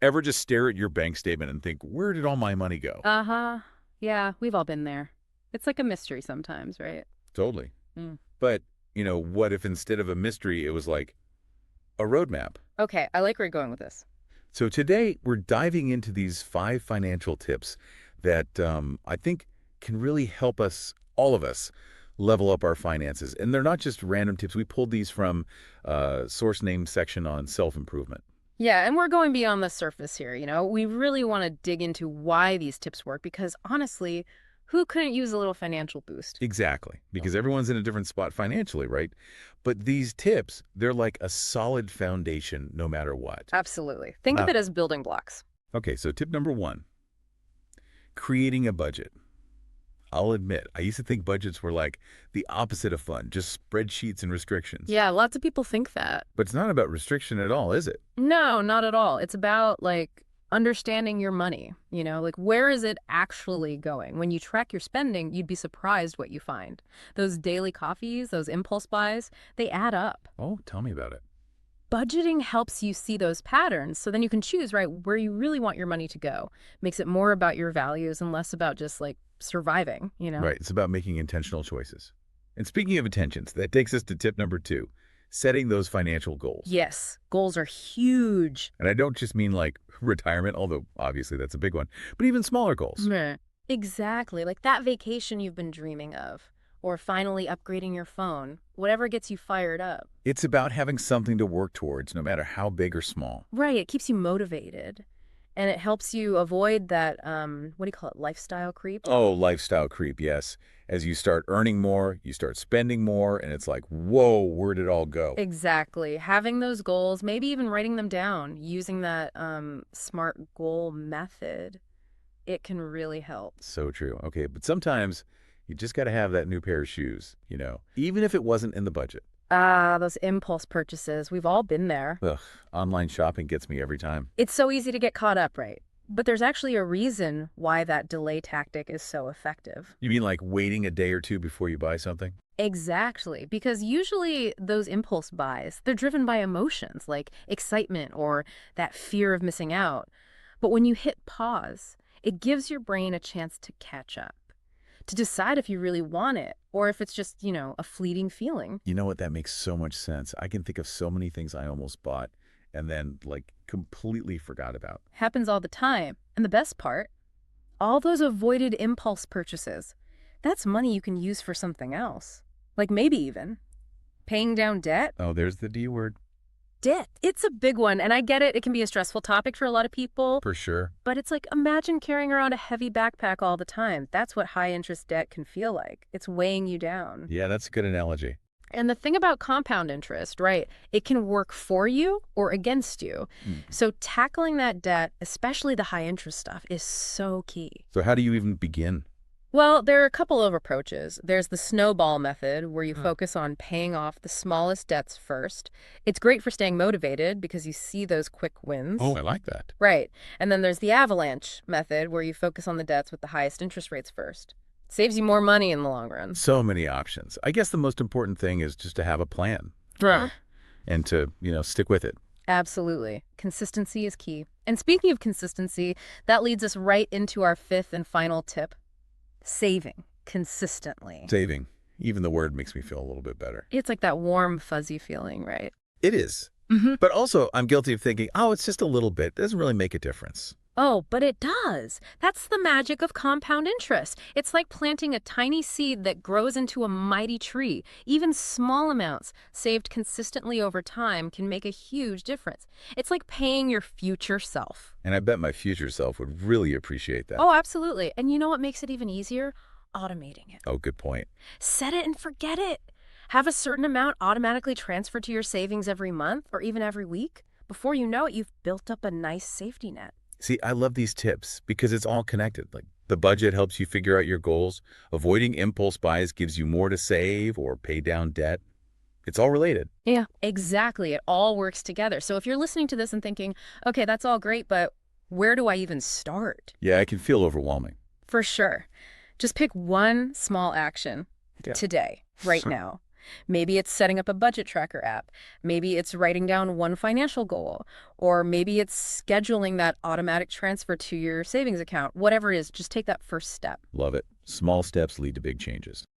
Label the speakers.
Speaker 1: Ever just stare at your bank statement and think, where did all my money go?
Speaker 2: Uh-huh. Yeah, we've all been there. It's like a mystery sometimes, right?
Speaker 1: Totally.
Speaker 2: Mm.
Speaker 1: But, what if instead of a mystery, it was like a roadmap?
Speaker 2: Okay, I like where you're going with this.
Speaker 1: So today, we're diving into these 5 financial tips that I think can really help us, all of us, level up our finances. And they're not just random tips. We pulled these from source name section on self-improvement.
Speaker 2: Yeah, and we're going beyond the surface here, We really want to dig into why these tips work because honestly, who couldn't use a little financial boost?
Speaker 1: Exactly, because everyone's in a different spot financially, right? But these tips, they're like a solid foundation no matter what.
Speaker 2: Absolutely. Think of
Speaker 1: Now,
Speaker 2: it as building blocks.
Speaker 1: okay, so tip number 1, creating a budget. I'll admit, I used to think budgets were like the opposite of fun, just spreadsheets and restrictions.
Speaker 2: Yeah, lots of people think that.
Speaker 1: But it's not about restriction at all, is it?
Speaker 2: No, not at all. It's about understanding your money, where is it actually going? When you track your spending, you'd be surprised what you find. Those daily coffees, those impulse buys, they add up.
Speaker 1: Oh, tell me about it.
Speaker 2: Budgeting helps you see those patterns so then you can choose, right, where you really want your money to go. Makes it more about your values and less about just surviving.
Speaker 1: Right, it's about making intentional choices. And speaking of intentions, that takes us to tip number 2, setting those financial goals.
Speaker 2: Yes, goals are huge.
Speaker 1: And I don't just mean like retirement, although obviously that's a big one, but even smaller goals.
Speaker 2: Meh. Exactly, like that vacation you've been dreaming of, or finally upgrading your phone, whatever ggets you fired up.
Speaker 1: It's about having something to work towards, no matter how big or small.
Speaker 2: Right, it keeps you motivated. And it helps you avoid that, what do you call it, lifestyle creep?
Speaker 1: Oh, lifestyle creep, yes. As you start earning more, you start spending more, and it's like, whoa, where'd it all go?
Speaker 2: Exactly. Having those goals, maybe even writing them down, using that SMART goal method, it can really help.
Speaker 1: So true. Okay, but sometimes you just got to have that new pair of shoes, even if it wasn't in the budget.
Speaker 2: Ah, those impulse purchases. We've all been there.
Speaker 1: Ugh, online shopping gets me every time.
Speaker 2: It's so easy to get caught up, right? But there's actually a reason why that delay tactic is so effective.
Speaker 1: You mean like waiting a day or two before you buy something?
Speaker 2: Exactly, because usually those impulse buys, they're driven by emotions like excitement or that fear of missing out. But when you hit pause, it gives your brain a chance to catch up, to decide if you really want it or if it's just, a fleeting feeling.
Speaker 1: You know what? That makes so much sense. I can think of so many things I almost bought and then like completely forgot about.
Speaker 2: Happens all the time. And the best part, all those avoided impulse purchases, that's money you can use for something else. Like maybe even paying down debt.
Speaker 1: Oh, there's the D word.
Speaker 2: Debt. It's a big one. And I get it. It can be a stressful topic for a lot of people.
Speaker 1: For sure.
Speaker 2: But it's like imagine carrying around a heavy backpack all the time. That's what high interest debt can feel like. It's weighing you down.
Speaker 1: Yeah, that's a good analogy.
Speaker 2: And the thing about compound interest, right, it can work for you or against you.
Speaker 1: Mm.
Speaker 2: So tackling that debt, especially the high interest stuff, is so key.
Speaker 1: So how do you even begin?
Speaker 2: Well, there are a couple of approaches. There's the snowball method, where you focus on paying off the smallest debts first. It's great for staying motivated because you see those quick wins.
Speaker 1: Oh, I like that.
Speaker 2: Right. And then there's the avalanche method, where you focus on the debts with the highest interest rates first. Saves you more money in the long run.
Speaker 1: So many options. I guess the most important thing is just to have a plan.
Speaker 2: Right.
Speaker 1: And to, stick with it.
Speaker 2: Absolutely. Consistency is key. And speaking of consistency, that leads us right into our fifth and final tip. Saving consistently.
Speaker 1: Saving. Even the word makes me feel a little bit better.
Speaker 2: It's like that warm, fuzzy feeling, right?
Speaker 1: It is. But also, I'm guilty of thinking, oh, it's just a little bit. It doesn't really make a difference.
Speaker 2: Oh, but it does. That's the magic of compound interest. It's like planting a tiny seed that grows into a mighty tree. Even small amounts saved consistently over time can make a huge difference. It's like paying your future self.
Speaker 1: And I bet my future self would really appreciate that.
Speaker 2: Oh, absolutely. And you know what makes it even easier? Automating it.
Speaker 1: Oh, good point.
Speaker 2: Set it and forget it. Have a certain amount automatically transferred to your savings every month or even every week. Before you know it, you've built up a nice safety net.
Speaker 1: See, I love these tips because it's all connected. Like the budget helps you figure out your goals. Avoiding impulse buys gives you more to save or pay down debt. It's all related.
Speaker 2: Yeah, exactly. It all works together. So if you're listening to this and thinking, okay, that's all great, but where do I even start?
Speaker 1: Yeah, it can feel overwhelming.
Speaker 2: For sure. Just pick one small action
Speaker 1: Yeah.
Speaker 2: today, right now. Maybe it's setting up a budget tracker app. Maybe it's writing down one financial goal. Or maybe it's scheduling that automatic transfer to your savings account. Whatever it is, just take that first step.
Speaker 1: Love it. Small steps lead to big changes.